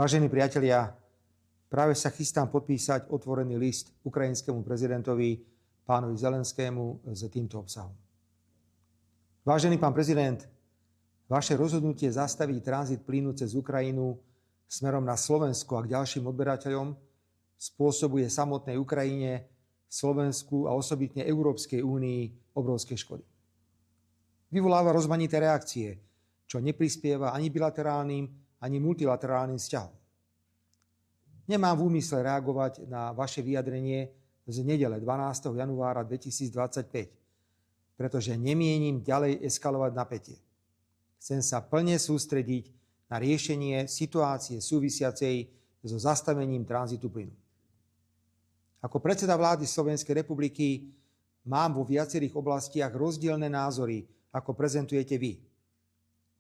Vážení priatelia, práve sa chystám podpísať otvorený list ukrajinskému prezidentovi pánovi Zelenskému s týmto obsahom. Vážený pán prezident, vaše rozhodnutie zastaviť tranzit plynu cez Ukrajinu smerom na Slovensko a k ďalším odberateľom spôsobuje samotnej Ukrajine, Slovensku a osobitne Európskej únii obrovské škody. Vyvoláva rozmanité reakcie, čo neprispieva ani bilaterálnym, ani multilaterálnym vzťahom. Nemám v úmysle reagovať na vaše vyjadrenie z nedele 12. januára 2025, pretože nemienim ďalej eskalovať napätie. Chcem sa plne sústrediť na riešenie situácie súvisiacej so zastavením tranzitu plynu. Ako predseda vlády Slovenskej republiky mám vo viacerých oblastiach rozdielne názory, ako prezentujete vy.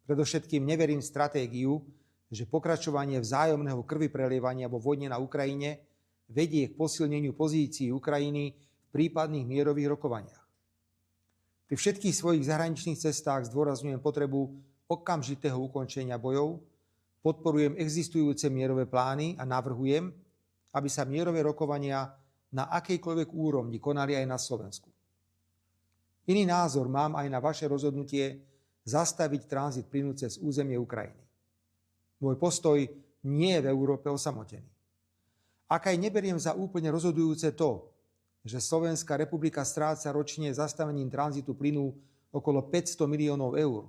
Predovšetkým neverím v stratégiu, že pokračovanie vzájomného krviprelievania vo vojne na Ukrajine vedie k posilneniu pozícií Ukrajiny v prípadných mierových rokovaniach. Pri všetkých svojich zahraničných cestách zdôrazňujem potrebu okamžitého ukončenia bojov, podporujem existujúce mierové plány a navrhujem, aby sa mierové rokovania na akejkoľvek úrovni konali aj na Slovensku. Iný názor mám aj na vaše rozhodnutie zastaviť tranzit plynu cez územie Ukrajiny. Môj postoj nie je v Európe osamotený. Ak aj neberiem za úplne rozhodujúce to, že Slovenská republika stráca ročne zastavením tranzitu plynu okolo 500 miliónov eur,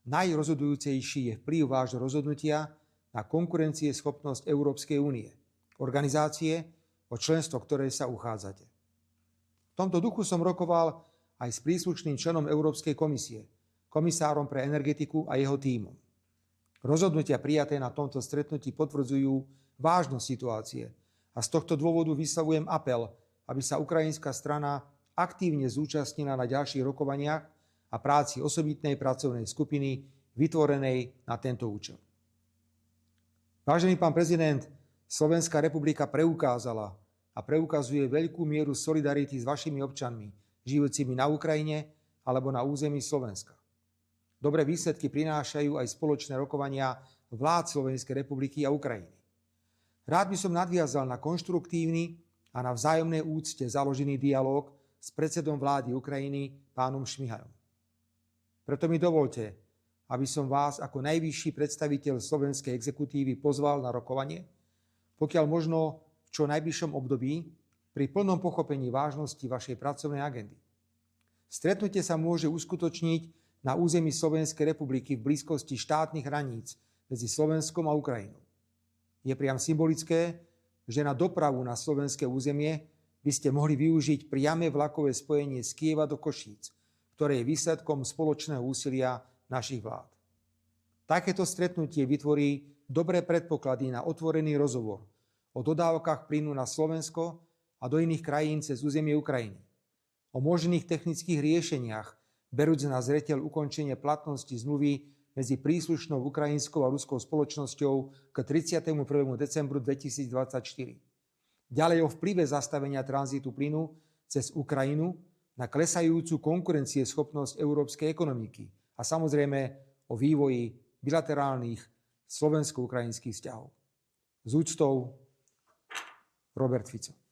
najrozhodujúcejší je vplyv vášho rozhodnutia na konkurencieschopnosť Európskej únie, organizácie, o členstvo ktorej sa uchádzate. V tomto duchu som rokoval aj s príslušným členom Európskej komisie, komisárom pre energetiku a jeho tímom. Rozhodnutia prijaté na tomto stretnutí potvrdzujú vážnosť situácie a z tohto dôvodu vyslovujem apel, aby sa ukrajinská strana aktívne zúčastnila na ďalších rokovaniach a práci osobitnej pracovnej skupiny vytvorenej na tento účel. Vážený pán prezident, Slovenská republika preukázala a preukazuje veľkú mieru solidarity s vašimi občanmi, žijúcimi na Ukrajine alebo na území Slovenska. Dobré výsledky prinášajú aj spoločné rokovania vlád Slovenskej republiky a Ukrajiny. Rád by som nadviazal na konštruktívny a na vzájomnej úcte založený dialóg s predsedom vlády Ukrajiny, pánom Šmihajom. Preto mi dovolte, aby som vás ako najvyšší predstaviteľ slovenskej exekutívy pozval na rokovanie, pokiaľ možno v čo najbližšom období, pri plnom pochopení vážnosti vašej pracovnej agendy. Stretnutie sa môže uskutočniť na území Slovenskej republiky v blízkosti štátnych hraníc medzi Slovenskom a Ukrajinou. Je priam symbolické, že na dopravu na slovenské územie by ste mohli využiť priame vlakové spojenie z Kyjeva do Košíc, ktoré je výsledkom spoločného úsilia našich vlád. Takéto stretnutie vytvorí dobré predpoklady na otvorený rozhovor o dodávkach plynu na Slovensko a do iných krajín cez územie Ukrajiny, o možných technických riešeniach, berúc na zreteľ ukončenie platnosti zmluvy medzi príslušnou ukrajinskou a ruskou spoločnosťou k 31. decembru 2024. Ďalej o vplyve zastavenia tranzitu plynu cez Ukrajinu na klesajúcu konkurencieschopnosť európskej ekonomiky a samozrejme o vývoji bilaterálnych slovensko-ukrajinských vzťahov. S úctou, Robert Fico.